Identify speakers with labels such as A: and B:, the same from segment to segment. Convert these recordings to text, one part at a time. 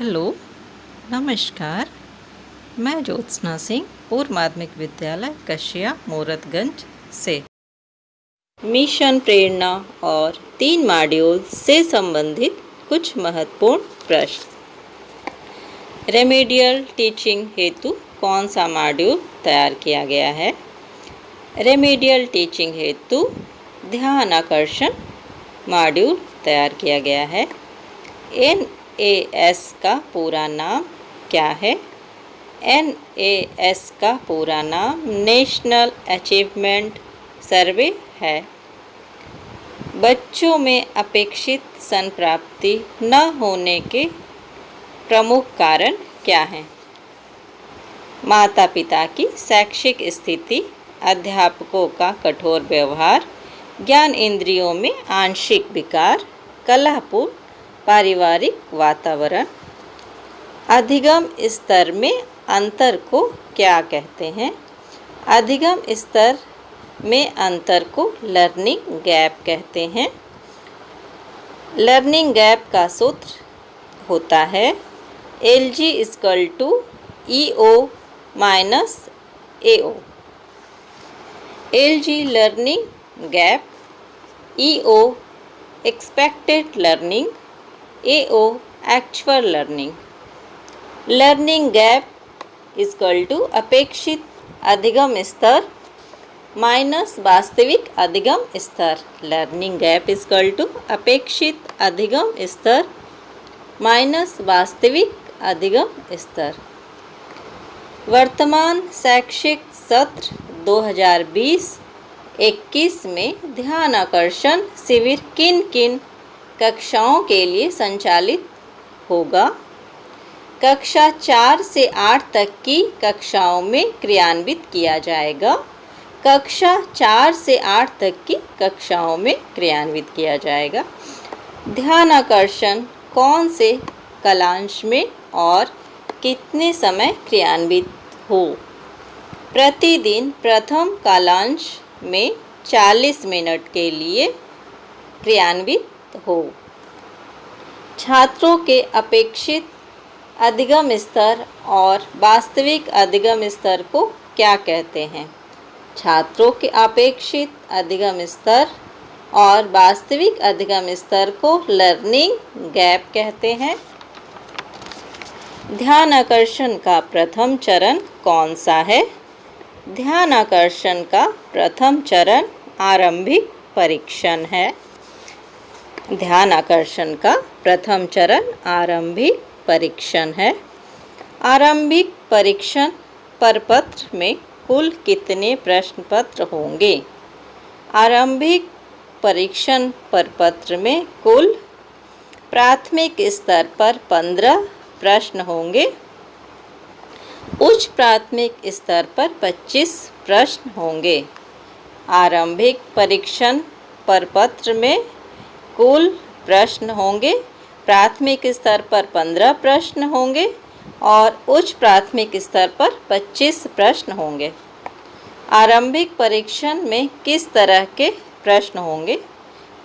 A: Hello, नमस्कार। मैं ज्योत्सना सिंह पूर्व माध्यमिक विद्यालय कशिया मूरतगंज से मिशन प्रेरणा और 3 मॉड्यूल से संबंधित कुछ महत्वपूर्ण प्रश्न। रेमेडियल टीचिंग हेतु कौन सा मॉड्यूल तैयार किया गया है? रेमेडियल टीचिंग हेतु ध्यान आकर्षण मॉड्यूल तैयार किया गया है। NAS का पूरा नाम क्या है? NAS का पूरा नाम नेशनल अचीवमेंट सर्वे है। बच्चों में अपेक्षित संप्राप्ति न होने के प्रमुख कारण क्या हैं? माता पिता की शैक्षिक स्थिति, अध्यापकों का कठोर व्यवहार, ज्ञान इंद्रियों में आंशिक विकार, कलहपूर्ण पारिवारिक वातावरण। अधिगम स्तर में अंतर को क्या कहते हैं? अधिगम स्तर में अंतर को लर्निंग गैप कहते हैं। लर्निंग गैप का सूत्र होता है LG = EO - AO। LG learning gap, EO expected learning, AO actual learning. Learning gap = अपेक्षित अधिगम स्तर माइनस वास्तविक अधिगम स्तर। लर्निंग गैप = अपेक्षित अधिगम स्तर माइनस वास्तविक अधिगम स्तर। वर्तमान शैक्षिक सत्र 2020-21 में ध्यान आकर्षण शिविर किन किन कक्षाओं के लिए संचालित होगा? कक्षा 4 से 8 तक की कक्षाओं में क्रियान्वित किया जाएगा। कक्षा 4 से 8 तक की कक्षाओं में क्रियान्वित किया जाएगा। ध्यान आकर्षण कौन से कालांश में और कितने समय क्रियान्वित हो? प्रतिदिन प्रथम कालांश में 40 मिनट के लिए क्रियान्वित हो। छात्रों के अपेक्षित अधिगम स्तर और वास्तविक अधिगम स्तर को क्या कहते हैं? छात्रों के अपेक्षित अधिगम स्तर और वास्तविक अधिगम स्तर को लर्निंग गैप कहते हैं। ध्यान आकर्षण का प्रथम चरण कौन सा है? ध्यान आकर्षण का प्रथम चरण आरंभिक परीक्षण है। ध्यान आकर्षण का प्रथम चरण आरंभिक परीक्षण है। आरंभिक परीक्षण प्रपत्र में कुल कितने प्रश्न पत्र होंगे? आरंभिक परीक्षण प्रपत्र में कुल प्राथमिक स्तर पर 15 प्रश्न होंगे। उच्च प्राथमिक स्तर पर 25 प्रश्न होंगे। आरंभिक परीक्षण प्रपत्र में कुल प्रश्न होंगे। प्राथमिक स्तर पर 15 प्रश्न होंगे और उच्च प्राथमिक स्तर पर 25 प्रश्न होंगे। आरंभिक परीक्षण में किस तरह के प्रश्न होंगे?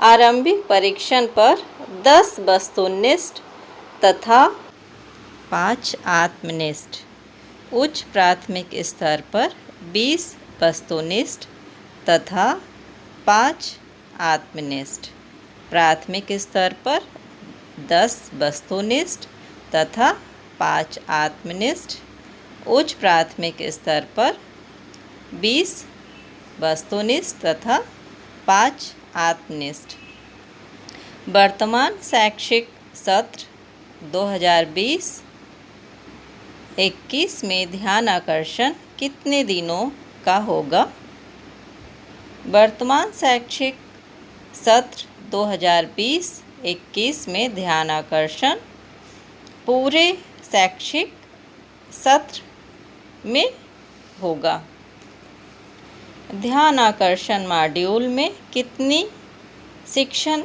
A: आरंभिक परीक्षण पर 10 वस्तुनिष्ठ तथा 5 आत्मनिष्ठ। उच्च प्राथमिक स्तर पर 20 वस्तुनिष्ठ तथा 5 आत्मनिष्ठ। प्राथमिक स्तर पर 10 वस्तुनिष्ठ तथा 5 आत्मनिष्ठ। उच्च प्राथमिक स्तर पर 20 वस्तुनिष्ठ तथा 5 आत्मनिष्ठ। वर्तमान शैक्षिक सत्र 2020-21 में ध्यान आकर्षण कितने दिनों का होगा? वर्तमान शैक्षिक सत्र 2020-21 में ध्यान आकर्षण पूरे शैक्षिक सत्र में होगा। ध्यान आकर्षण मॉड्यूल में कितनी शिक्षण